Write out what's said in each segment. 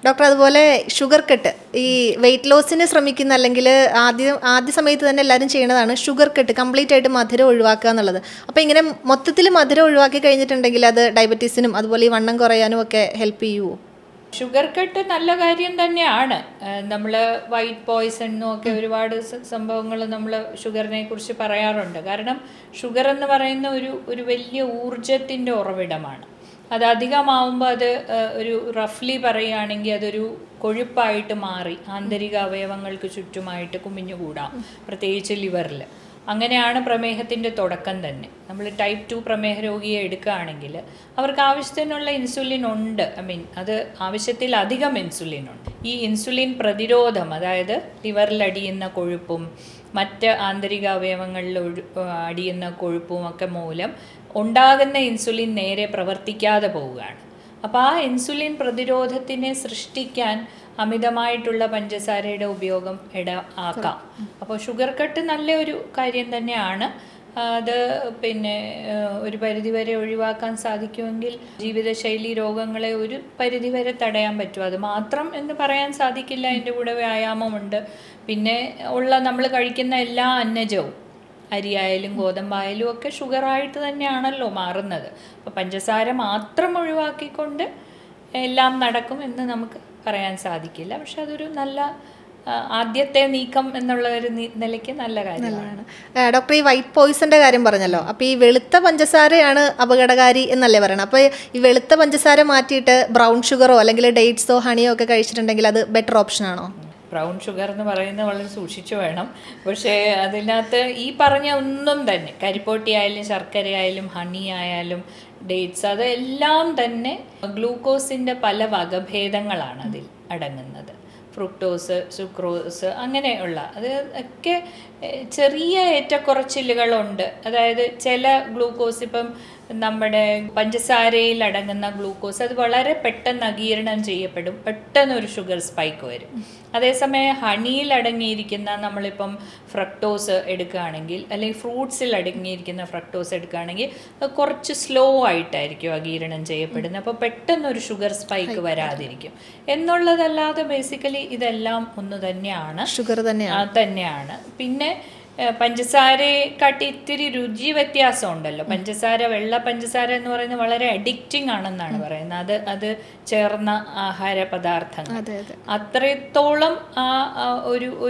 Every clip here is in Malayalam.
ഡോക്ടർ, അതുപോലെ ഷുഗർ കട്ട്, ഈ വെയിറ്റ് ലോസിന് ശ്രമിക്കുന്ന അല്ലെങ്കിൽ ആദ്യ സമയത്ത് തന്നെ എല്ലാവരും ചെയ്യണതാണ് ഷുഗർ കട്ട്, കംപ്ലീറ്റ് ആയിട്ട് മധുരം ഒഴിവാക്കുക എന്നുള്ളത്. അപ്പോൾ ഇങ്ങനെ മൊത്തത്തിൽ മധുരം ഒഴിവാക്കി കഴിഞ്ഞിട്ടുണ്ടെങ്കിൽ അത് ഡയബറ്റീസിനും അതുപോലെ ഈ വണ്ണം കുറയാനും ഒക്കെ ഹെൽപ്പ് ചെയ്യുമോ? ഷുഗർ കട്ട് നല്ല കാര്യം തന്നെയാണ്. നമ്മൾ വൈറ്റ് പോയ്സൺ ഒക്കെ ഒരുപാട് സംഭവങ്ങൾ നമ്മൾ ഷുഗറിനെ കുറിച്ച് പറയാറുണ്ട്. കാരണം ഷുഗർ എന്ന് പറയുന്ന ഒരു വലിയ ഊർജത്തിൻ്റെ ഉറവിടമാണ്. അത് അധികമാവുമ്പോൾ അത് ഒരു റഫ്ലി പറയുകയാണെങ്കിൽ അതൊരു കൊഴുപ്പായിട്ട് മാറി ആന്തരിക അവയവങ്ങൾക്ക് ചുറ്റുമായിട്ട് കുമിഞ്ഞുകൂടാം, പ്രത്യേകിച്ച് ലിവറിൽ. അങ്ങനെയാണ് പ്രമേഹത്തിൻ്റെ തുടക്കം തന്നെ. നമ്മൾ ടൈപ്പ് 2 പ്രമേഹ രോഗിയെ എടുക്കുകയാണെങ്കിൽ അവർക്ക് ആവശ്യത്തിനുള്ള ഇൻസുലിൻ ഉണ്ട്. അത് ആവശ്യത്തിലധികം ഇൻസുലിൻ ഉണ്ട്. ഈ ഇൻസുലിൻ പ്രതിരോധം, അതായത് ലിവറിൽ അടിയുന്ന കൊഴുപ്പും മറ്റ് ആന്തരിക അവയവങ്ങളിൽ അടിയുന്ന കൊഴുപ്പും ഒക്കെ മൂലം ഉണ്ടാകുന്ന ഇൻസുലിൻ നേരെ പ്രവർത്തിക്കാതെ പോവുകയാണ്. അപ്പോൾ ആ ഇൻസുലിൻ പ്രതിരോധത്തിനെ സൃഷ്ടിക്കാൻ അമിതമായിട്ടുള്ള പഞ്ചസാരയുടെ ഉപയോഗം ആക്കാം. അപ്പോൾ ഷുഗർ കട്ട് നല്ലൊരു കാര്യം തന്നെയാണ്. അത് ഒരു പരിധിവരെ ഒഴിവാക്കാൻ സാധിക്കുമെങ്കിൽ ജീവിതശൈലി രോഗങ്ങളെ ഒരു പരിധിവരെ തടയാൻ പറ്റും. അത് മാത്രം എന്ന് പറയാൻ സാധിക്കില്ല. അതിൻ്റെ കൂടെ വ്യായാമമുണ്ട്. പിന്നെ നമ്മൾ കഴിക്കുന്ന എല്ലാ അന്നജവും, അരിയായാലും ഗോതമ്പായാലും ഒക്കെ ഷുഗറായിട്ട് തന്നെയാണല്ലോ മാറുന്നത്. അപ്പോൾ പഞ്ചസാര മാത്രം ഒഴിവാക്കിക്കൊണ്ട് എല്ലാം നടക്കും എന്ന് നമുക്ക് പറയാൻ സാധിക്കില്ല. പക്ഷെ അതൊരു നല്ല ആദ്യത്തെ നീക്കം എന്നുള്ള ഒരു നിലയ്ക്ക് നല്ല കാര്യമാണ്. ഡോക്ടർ, ഈ വൈറ്റ് പോയ്സന്റെ കാര്യം പറഞ്ഞല്ലോ. അപ്പോൾ ഈ വെളുത്ത പഞ്ചസാരയാണ് അപകടകാരി എന്നല്ലേ പറയണം? അപ്പോൾ ഈ വെളുത്ത പഞ്ചസാര മാറ്റിയിട്ട് ബ്രൗൺ ഷുഗറോ അല്ലെങ്കിൽ ഡേറ്റ്സോ ഹണിയോ ഒക്കെ കഴിച്ചിട്ടുണ്ടെങ്കിൽ അത് ബെറ്റർ ഓപ്ഷൻ ആണോ? ബ്രൗൺ ഷുഗർ എന്ന് പറയുന്നത് വളരെ സൂക്ഷിച്ചു വേണം. പക്ഷേ അതിനകത്ത് ഈ പറഞ്ഞ ഒന്നും തന്നെ, കരിപ്പോട്ടി ആയാലും ശർക്കര ആയാലും ഹണി ആയാലും ഡേറ്റ്സ്, അതെല്ലാം തന്നെ ഗ്ലൂക്കോസിൻ്റെ പല വകഭേദങ്ങളാണ് അതിൽ അടങ്ങുന്നത്. ഫ്രുക്ടോസ്, സുക്രോസ്, അങ്ങനെയുള്ള അത് ഒക്കെ ചെറിയ ഏറ്റക്കുറച്ചിലുകളുണ്ട്. അതായത് ചില ഗ്ലൂക്കോസ്, ഇപ്പം നമ്മുടെ പഞ്ചസാരയിൽ അടങ്ങുന്ന ഗ്ലൂക്കോസ് അത് വളരെ പെട്ടെന്ന് അകീരണം ചെയ്യപ്പെടും, പെട്ടെന്നൊരു ഷുഗർ സ്പൈക്ക് വരും. അതേസമയം ഹണിയിൽ അടങ്ങിയിരിക്കുന്ന, നമ്മളിപ്പം ഫ്രക്ടോസ് എടുക്കുകയാണെങ്കിൽ അല്ലെങ്കിൽ ഫ്രൂട്ട്സിൽ അടങ്ങിയിരിക്കുന്ന ഫ്രക്ടോസ് എടുക്കുകയാണെങ്കിൽ അത് കുറച്ച് സ്ലോ ആയിട്ടായിരിക്കും അകീരണം ചെയ്യപ്പെടുന്നത്. അപ്പോൾ പെട്ടെന്നൊരു ഷുഗർ സ്പൈക്ക് വരാതിരിക്കും എന്നുള്ളതല്ലാതെ ബേസിക്കലി ഇതെല്ലാം ഒന്ന് തന്നെയാണ്, ഷുഗർ തന്നെയാണ്. പിന്നെ പഞ്ചസാരയെക്കാട്ടി ഇത്തിരി രുചി വ്യത്യാസം ഉണ്ടല്ലോ. പഞ്ചസാര, വെള്ള പഞ്ചസാര എന്ന് പറയുന്നത് വളരെ അഡിക്റ്റിംഗ് ആണെന്നാണ് പറയുന്നത്. അത് ചേർന്ന ആഹാര പദാർത്ഥങ്ങൾ അത്രത്തോളം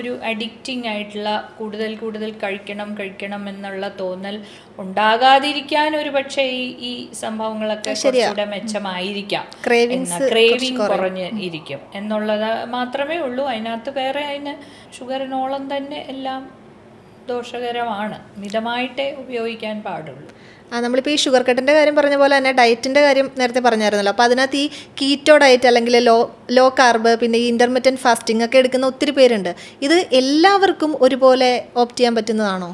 ഒരു അഡിക്റ്റിംഗ് ആയിട്ടുള്ള കൂടുതൽ കഴിക്കണം എന്നുള്ള തോന്നൽ ഉണ്ടാകാതിരിക്കാൻ ഒരു പക്ഷേ ഈ സംഭവങ്ങളൊക്കെ കുറച്ചുകൂടെ മെച്ചമായിരിക്കാം. ക്രേവിംഗ് കുറഞ്ഞ് ഇരിക്കും എന്നുള്ളത് മാത്രമേ ഉള്ളൂ. അതിനകത്ത് വേറെ അതിന് ഷുഗറിനോളം തന്നെ എല്ലാം ദോഷകരമാണ്. മിതമായിട്ടേ ഉപയോഗിക്കാൻ പാടുള്ളൂ. നമ്മളിപ്പോൾ ഈ ഷുഗർ കട്ടിൻ്റെ കാര്യം പറഞ്ഞ പോലെ തന്നെ ഡയറ്റിൻ്റെ കാര്യം നേരത്തെ പറഞ്ഞായിരുന്നല്ലോ. അപ്പോൾ അതിനകത്ത് ഈ കീറ്റോ ഡയറ്റ് അല്ലെങ്കിൽ ലോ കാർബ്, പിന്നെ ഈ ഇൻ്റർമിറ്റൻറ്റ് ഫാസ്റ്റിംഗ് ഒക്കെ എടുക്കുന്ന ഒത്തിരി പേരുണ്ട്. ഇത് എല്ലാവർക്കും ഒരുപോലെ ഓപ്റ്റ് ചെയ്യാൻ പറ്റുന്നതാണോ?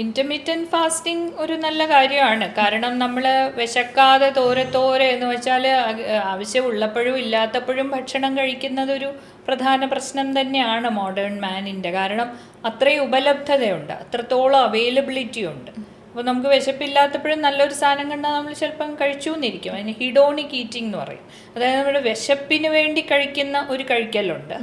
ഇൻ്റർമിറ്റൻറ്റ് ഫാസ്റ്റിംഗ് ഒരു നല്ല കാര്യമാണ്. കാരണം നമ്മൾ വിശക്കാതെ തോരെ എന്ന് വെച്ചാൽ ആവശ്യമുള്ളപ്പോഴും ഇല്ലാത്തപ്പോഴും ഭക്ഷണം കഴിക്കുന്നതൊരു പ്രധാന പ്രശ്നം തന്നെയാണ് മോഡേൺ മാനിൻ്റെ. കാരണം അത്രയും ഉപലബ്ധതയുണ്ട്, അത്രത്തോളം അവൈലബിലിറ്റി ഉണ്ട്. അപ്പോൾ നമുക്ക് വിശപ്പില്ലാത്തപ്പോഴും നല്ലൊരു സാധനം കണ്ടാൽ നമ്മൾ ചിലപ്പം കഴിച്ചു എന്നിരിക്കും. അതിന് ഹിഡോണിക് ഈറ്റിംഗ് എന്ന് പറയും. അതായത് നമ്മുടെ വിശപ്പിന് വേണ്ടി കഴിക്കുന്ന ഒരു കഴിക്കലുണ്ട്.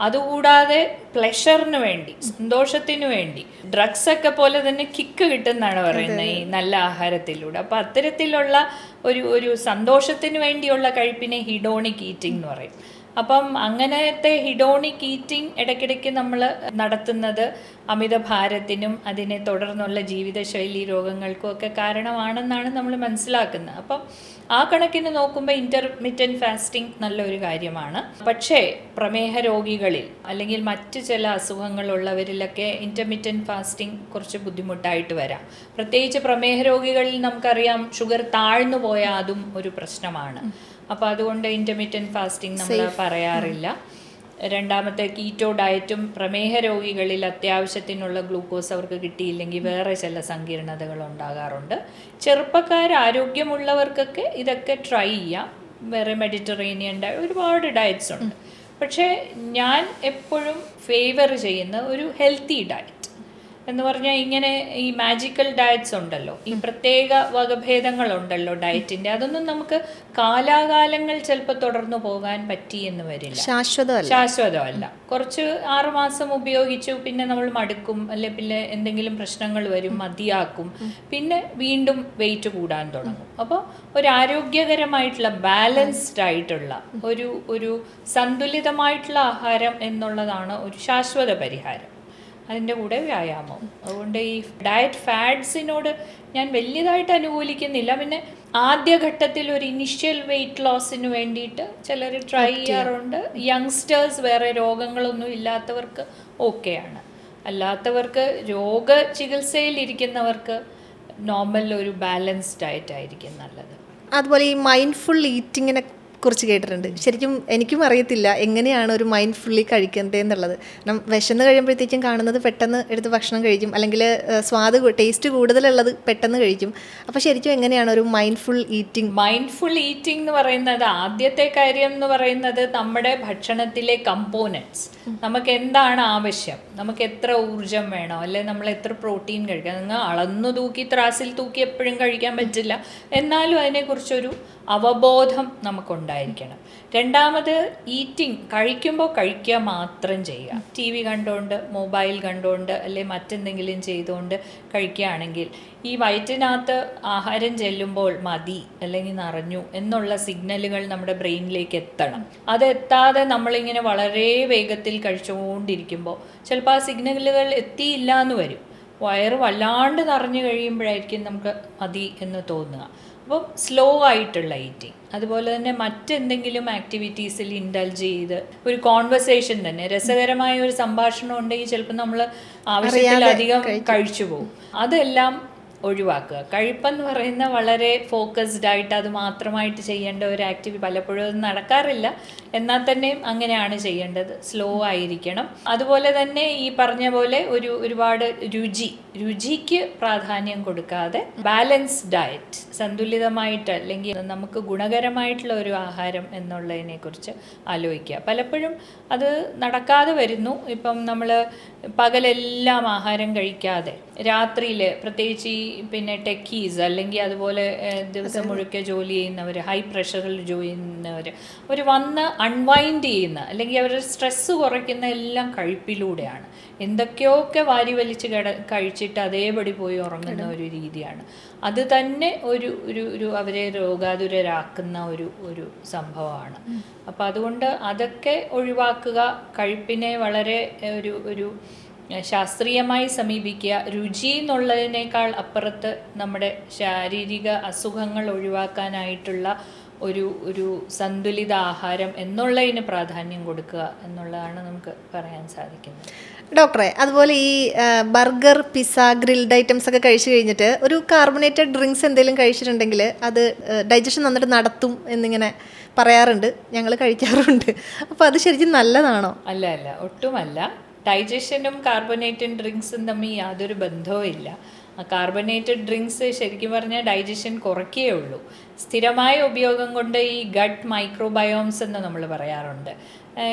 അതുകൂടാതെ പ്ലഷറിന് വേണ്ടി, സന്തോഷത്തിന് വേണ്ടി, ഡ്രഗ്സ് ഒക്കെ പോലെ തന്നെ കിക്ക് കിട്ടുന്നതാണ് പറയുന്നത് ഈ നല്ല ആഹാരത്തിലൂടെ. അപ്പോൾ അത്തരത്തിലുള്ള ഒരു സന്തോഷത്തിന് വേണ്ടിയുള്ള കഴിപ്പിനെ ഹിഡോണിക് ഈറ്റിംഗ് എന്ന് പറയും. അപ്പം അങ്ങനത്തെ ഹിഡോണിക് ഈറ്റിംഗ് ഇടയ്ക്കിടയ്ക്ക് നമ്മൾ നടത്തുന്നത് അമിതഭാരത്തിനും അതിനെ തുടർന്നുള്ള ജീവിതശൈലി രോഗങ്ങൾക്കും ഒക്കെ കാരണമാണെന്നാണ് നമ്മൾ മനസ്സിലാക്കുന്നത്. അപ്പം ആ കണക്കിന് നോക്കുമ്പോൾ ഇൻ്റർമിറ്റൻറ്റ് ഫാസ്റ്റിംഗ് നല്ലൊരു കാര്യമാണ്. പക്ഷേ പ്രമേഹ രോഗികളിൽ അല്ലെങ്കിൽ മറ്റ് ചില അസുഖങ്ങളുള്ളവരിലൊക്കെ ഇൻ്റർമിറ്റൻറ്റ് ഫാസ്റ്റിംഗ് കുറച്ച് ബുദ്ധിമുട്ടായിട്ട് വരാം. പ്രത്യേകിച്ച് പ്രമേഹ രോഗികളിൽ നമുക്കറിയാം ഷുഗർ താഴ്ന്നു പോയാൽ അതും ഒരു പ്രശ്നമാണ്. അപ്പോൾ അതുകൊണ്ട് ഇൻ്റർമിറ്റൻറ്റ് ഫാസ്റ്റിംഗ് നമ്മൾ പറയാറില്ല. രണ്ടാമത്തെ കീറ്റോ ഡയറ്റും പ്രമേഹ രോഗികളിൽ അത്യാവശ്യത്തിനുള്ള ഗ്ലൂക്കോസ് അവർക്ക് കിട്ടിയില്ലെങ്കിൽ വേറെ ചില സങ്കീർണതകൾ ഉണ്ടാകാറുണ്ട്. ആരോഗ്യമുള്ളവർക്കൊക്കെ ഇതൊക്കെ ട്രൈ ചെയ്യാം. വേറെ മെഡിറ്ററേനിയൻ ഒരുപാട് ഡയറ്റ്സ് ഉണ്ട്. പക്ഷേ ഞാൻ എപ്പോഴും ഫേവർ ചെയ്യുന്ന ഒരു ഹെൽത്തി ഡയറ്റ്, എന്ന് പറഞ്ഞാൽ ഇങ്ങനെ ഈ മാജിക്കൽ ഡയറ്റ്സ് ഉണ്ടല്ലോ, ഈ പ്രത്യേക വകഭേദങ്ങളുണ്ടല്ലോ ഡയറ്റിൻ്റെ, അതൊന്നും നമുക്ക് കാലാകാലങ്ങൾ ചിലപ്പോൾ തുടർന്നു പോകാൻ പറ്റിയെന്ന് വരില്ല, ശാശ്വതമല്ല. കുറച്ച് 6 മാസം ഉപയോഗിച്ചു, പിന്നെ നമ്മൾ മടുക്കും, അല്ലെ പിന്നെ എന്തെങ്കിലും പ്രശ്നങ്ങൾ വരും, മതിയാക്കും, പിന്നെ വീണ്ടും വെയിറ്റ് കൂടാൻ തുടങ്ങും. അപ്പോൾ ഒരു ആരോഗ്യകരമായിട്ടുള്ള ബാലൻസ്ഡ് ആയിട്ടുള്ള ഒരു സന്തുലിതമായിട്ടുള്ള ആഹാരം എന്നുള്ളതാണ് ഒരു ശാശ്വത പരിഹാരം. അതിൻ്റെ കൂടെ വ്യായാമം. അതുകൊണ്ട് ഈ ഡയറ്റ് ഫാഡ്സിനോട് ഞാൻ വലിയതായിട്ട് അനുകൂലിക്കുന്നില്ല. പിന്നെ ആദ്യഘട്ടത്തിൽ ഒരു ഇനിഷ്യൽ വെയിറ്റ് ലോസിന് വേണ്ടിയിട്ട് ചിലർ ട്രൈ ചെയ്യാറുണ്ട്. യങ്സ്റ്റേഴ്സ്, വേറെ രോഗങ്ങളൊന്നും ഇല്ലാത്തവർക്ക് ഓക്കെയാണ്. അല്ലാത്തവർക്ക്, രോഗചികിത്സയിലിരിക്കുന്നവർക്ക് നോർമൽ ഒരു ബാലൻസ്ഡ് ഡയറ്റ് ആയിരിക്കും നല്ലത്. അതുപോലെ ഈ മൈൻഡ്ഫുൾ ഈറ്റിങ്ങിനെ കുറിച്ച് കേട്ടിട്ടുണ്ട്. ശരിക്കും എനിക്കും അറിയത്തില്ല എങ്ങനെയാണ് ഒരു മൈൻഡ്ഫുള്ളി കഴിക്കേണ്ടത് എന്നുള്ളത്. വിശന്ന് കഴിയുമ്പോഴത്തേക്കും കാണുന്നത് പെട്ടെന്ന് എടുത്ത് ഭക്ഷണം കഴിക്കും, അല്ലെങ്കിൽ ടേസ്റ്റ് കൂടുതലുള്ളത് പെട്ടെന്ന് കഴിക്കും. അപ്പോൾ ശരിക്കും എങ്ങനെയാണ് ഒരു മൈൻഡ്ഫുൾ ഈറ്റിംഗ്? മൈൻഡ്ഫുൾ ഈറ്റിംഗ് എന്ന് പറയുന്നത്, ആദ്യത്തെ കാര്യം എന്ന് പറയുന്നത് നമ്മുടെ ഭക്ഷണത്തിലെ കമ്പോണൻറ്റ്സ്, നമുക്ക് എന്താണ് ആവശ്യം, നമുക്ക് എത്ര ഊർജം വേണോ, അല്ലെങ്കിൽ നമ്മൾ എത്ര പ്രോട്ടീൻ കഴിക്കാം. നിങ്ങൾ അളന്നു തൂക്കി ത്രാസിൽ തൂക്കി എപ്പോഴും കഴിക്കാൻ പറ്റില്ല, എന്നാലും അതിനെക്കുറിച്ചൊരു അവബോധം നമുക്കുണ്ടായിരിക്കണം. രണ്ടാമത്, ഈറ്റിംഗ്, കഴിക്കുമ്പോൾ കഴിക്കുക മാത്രം ചെയ്യുക. ടി വി കണ്ടുകൊണ്ട്, മൊബൈൽ കണ്ടുകൊണ്ട്, അല്ലെങ്കിൽ മറ്റെന്തെങ്കിലും ചെയ്തുകൊണ്ട് കഴിക്കുകയാണെങ്കിൽ ഈ വയറ്റിനകത്ത് ആഹാരം ചെല്ലുമ്പോൾ മതി അല്ലെങ്കിൽ നിറഞ്ഞു എന്നുള്ള സിഗ്നലുകൾ നമ്മുടെ ബ്രെയിനിലേക്ക് എത്തണം. അതെത്താതെ നമ്മളിങ്ങനെ വളരെ വേഗത്തിൽ കഴിച്ചുകൊണ്ടിരിക്കുമ്പോൾ ചിലപ്പോൾ ആ സിഗ്നലുകൾ എത്തിയില്ല എന്ന് വരും. വയറ് വല്ലാണ്ട് നിറഞ്ഞു കഴിയുമ്പോഴായിരിക്കും നമുക്ക് മതി എന്ന് തോന്നുക. അപ്പം സ്ലോ ആയിട്ടുള്ള ഈറ്റിംഗ്. അതുപോലെ തന്നെ മറ്റെന്തെങ്കിലും ആക്ടിവിറ്റീസിൽ ഇൻഡൽജ് ചെയ്ത് ഒരു കോൺവെർസേഷൻ തന്നെ, രസകരമായ ഒരു സംഭാഷണം ഉണ്ടെങ്കിൽ ചിലപ്പോൾ നമ്മൾ ആവശ്യത്തിലധികം കഴിച്ചു പോകും. അതെല്ലാം ഒഴിവാക്കുക. കഴിപ്പെന്ന് പറയുന്ന വളരെ ഫോക്കസ്ഡ് ആയിട്ട് അത് മാത്രമായിട്ട് ചെയ്യേണ്ട ഒരു ആക്ടിവിറ്റി പലപ്പോഴും അത് നടക്കാറില്ല. എന്നാൽ തന്നെയും അങ്ങനെയാണ് ചെയ്യേണ്ടത്. സ്ലോ ആയിരിക്കണം. അതുപോലെ തന്നെ ഈ പറഞ്ഞ പോലെ ഒരുപാട് രുചിക്ക് പ്രാധാന്യം കൊടുക്കാതെ ബാലൻസ്ഡ് ഡയറ്റ്, സന്തുലിതമായിട്ട് അല്ലെങ്കിൽ നമുക്ക് ഗുണകരമായിട്ടുള്ള ഒരു ആഹാരം എന്നുള്ളതിനെ കുറിച്ച് ആലോചിക്കുക. പലപ്പോഴും അത് നടക്കാതെ വരുന്നു. ഇപ്പം നമ്മൾ പകലെല്ലാം ആഹാരം കഴിക്കാതെ രാത്രിയിൽ, പ്രത്യേകിച്ച് ഈ പിന്നെ ടെക്കീസ് അല്ലെങ്കിൽ അതുപോലെ ദിവസം മുഴുക്കെ ജോലി ചെയ്യുന്നവർ, ഹൈ പ്രഷറിൽ ജോലി ചെയ്യുന്നവർ, അവർ വന്ന് അൺവൈൻഡ് ചെയ്യുന്ന അല്ലെങ്കിൽ അവരുടെ സ്ട്രെസ്സ് കുറയ്ക്കുന്ന എല്ലാം കഴിപ്പിലൂടെയാണ്. എന്തൊക്കെയൊക്കെ വാരി വലിച്ച് കഴിച്ചിട്ട് അതേപടി പോയി ഉറങ്ങുന്ന ഒരു രീതിയാണ്. അത് തന്നെ ഒരു അവരെ രോഗാതുരരാക്കുന്ന ഒരു സംഭവമാണ്. അപ്പോൾ അതുകൊണ്ട് അതൊക്കെ ഒഴിവാക്കുക. കഴിപ്പിനെ വളരെ ഒരു ശാസ്ത്രീയമായി സമീപിക്കുക. രുചി എന്നുള്ളതിനേക്കാൾ അപ്പുറത്ത് നമ്മുടെ ശാരീരിക അസുഖങ്ങൾ ഒഴിവാക്കാനായിട്ടുള്ള ഒരു സന്തുലിത ആഹാരം എന്നുള്ളതിന് പ്രാധാന്യം കൊടുക്കുക എന്നുള്ളതാണ് നമുക്ക് പറയാൻ സാധിക്കുന്നത്. ഡോക്ടറെ, അതുപോലെ ഈ ബർഗർ, പിസ്സ, ഗ്രിൽഡ് ഐറ്റംസ് ഒക്കെ കഴിച്ചു കഴിഞ്ഞിട്ട് ഒരു കാർബണേറ്റഡ് ഡ്രിങ്ക്സ് എന്തെങ്കിലും കഴിച്ചിട്ടുണ്ടെങ്കിൽ അത് ഡൈജഷൻ നന്നായിട്ട് നടത്തും എന്നിങ്ങനെ പറയാറുണ്ട്. ഞങ്ങൾ കഴിക്കാറുണ്ട്. അപ്പോൾ അത് ശരിക്കും നല്ലതാണോ? അല്ല, ഒട്ടുമല്ല. ഡൈജഷനും കാർബണേറ്റഡ് ഡ്രിങ്ക്സും തമ്മിൽ യാതൊരു ബന്ധവും ഇല്ല. കാർബണേറ്റഡ് ഡ്രിങ്ക്സ് ശരിക്കും പറഞ്ഞാൽ ഡൈജഷൻ കുറയ്ക്കുകയുള്ളൂ. സ്ഥിരമായ ഉപയോഗം കൊണ്ട് ഈ ഗട്ട് മൈക്രോബയോംസ് എന്ന് നമ്മൾ പറയാറുണ്ട്.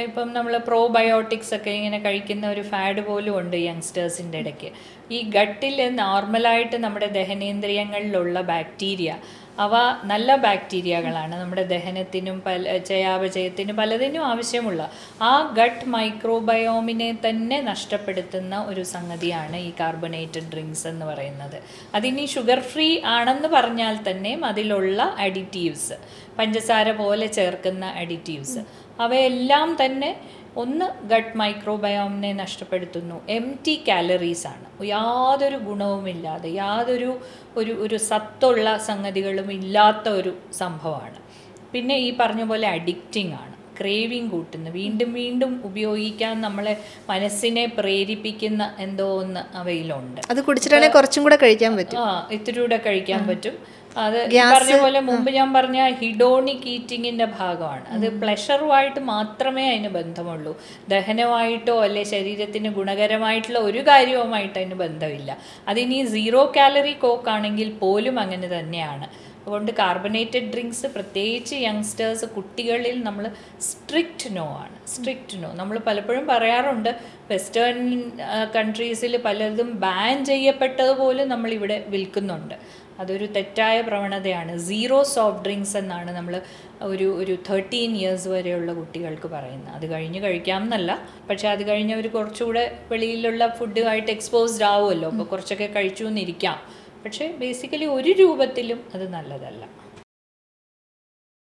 ഇപ്പം നമ്മൾ പ്രോബയോട്ടിക്സ് ഒക്കെ ഇങ്ങനെ കഴിക്കുന്ന ഒരു ഫാഡ് പോലും ഉണ്ട് യങ്സ്റ്റേഴ്സിൻ്റെ ഇടയ്ക്ക്. ഈ ഗട്ടിൽ നോർമലായിട്ട് നമ്മുടെ ദഹനേന്ദ്രിയങ്ങളിലുള്ള ബാക്ടീരിയ, അവ നല്ല ബാക്ടീരിയകളാണ്, നമ്മുടെ ദഹനത്തിനും ചയാപചയത്തിനും പലതിനും ആവശ്യമുള്ള ആ ഗട്ട് മൈക്രോബയോമിനെ തന്നെ നഷ്ടപ്പെടുത്തുന്ന ഒരു സംഗതിയാണ് ഈ കാർബണേറ്റഡ് ഡ്രിങ്ക്സ് എന്ന് പറയുന്നത്. അതിനി ഷുഗർ ഫ്രീ ആണെന്ന് പറഞ്ഞാൽ തന്നെ അതിലുള്ള അഡിറ്റീവ്സ്, പഞ്ചസാര പോലെ ചേർക്കുന്ന അഡിറ്റീവ്സ്, അവയെല്ലാം തന്നെ ഒന്ന് ഗട്ട് മൈക്രോബയോമിനെ നഷ്ടപ്പെടുത്തുന്നു. എംപ്റ്റി കാലറീസാണ്, യാതൊരു ഗുണവുമില്ലാതെ, യാതൊരു ഒരു സത്തുള്ള സംഗതികളും ഇല്ലാത്ത ഒരു സംഭവമാണ്. പിന്നെ ഈ പറഞ്ഞ പോലെ അഡിക്റ്റിംഗ് ആണ്, ക്രേവിങ് കൂട്ടുന്ന, വീണ്ടും വീണ്ടും ഉപയോഗിക്കാൻ നമ്മളെ മനസ്സിനെ പ്രേരിപ്പിക്കുന്ന എന്തോ ഒന്ന് അവയിലുണ്ട്. അത് കുടിച്ചിട്ടാണെങ്കിൽ കുറച്ചും കൂടെ കഴിക്കാൻ പറ്റും. ഇത്തിരി കൂടെ കഴിക്കാൻ പറ്റും. അത് പറഞ്ഞ പോലെ മുമ്പ് ഞാൻ പറഞ്ഞ ഹിഡോണിക് ഈറ്റിങ്ങിൻ്റെ ഭാഗമാണ്. അത് പ്ലഷറുമായിട്ട് മാത്രമേ അതിന് ബന്ധമുള്ളൂ. ദഹനമായിട്ടോ അല്ലെ ശരീരത്തിന് ഗുണകരമായിട്ടുള്ള ഒരു കാര്യവുമായിട്ട് അതിന് ബന്ധമില്ല. അതിനി 0 കാലറി കോക്ക് ആണെങ്കിൽ പോലും അങ്ങനെ തന്നെയാണ്. അതുകൊണ്ട് കാർബണേറ്റഡ് ഡ്രിങ്ക്സ് പ്രത്യേകിച്ച് യങ്സ്റ്റേഴ്സ് കുട്ടികളിൽ നമ്മൾ സ്ട്രിക്റ്റ് നോ ആണ്. Strict no. നമ്മൾ പലപ്പോഴും പറയാറുണ്ട് വെസ്റ്റേൺ കൺട്രീസിൽ പലതും ബാൻ ചെയ്യപ്പെട്ടതുപോലും നമ്മളിവിടെ വിൽക്കുന്നുണ്ട്. അതൊരു തെറ്റായ പ്രവണതയാണ്. സീറോ സോഫ്റ്റ് ഡ്രിങ്ക്സ് എന്നാണ് നമ്മൾ ഒരു 13 ഇയേഴ്സ് വരെയുള്ള കുട്ടികൾക്ക് പറയുന്നത്. അത് കഴിഞ്ഞ് കഴിക്കാം എന്നല്ല, പക്ഷേ അത് കഴിഞ്ഞ് അവർ കുറച്ചുകൂടെ വെളിയിലുള്ള ഫുഡുമായിട്ട് എക്സ്പോസ്ഡ് ആവുമല്ലോ, അപ്പോൾ കുറച്ചൊക്കെ കഴിച്ചു എന്നിരിക്കാം. പക്ഷേ ബേസിക്കലി ഒരു രൂപത്തിലും അത് നല്ലതല്ല.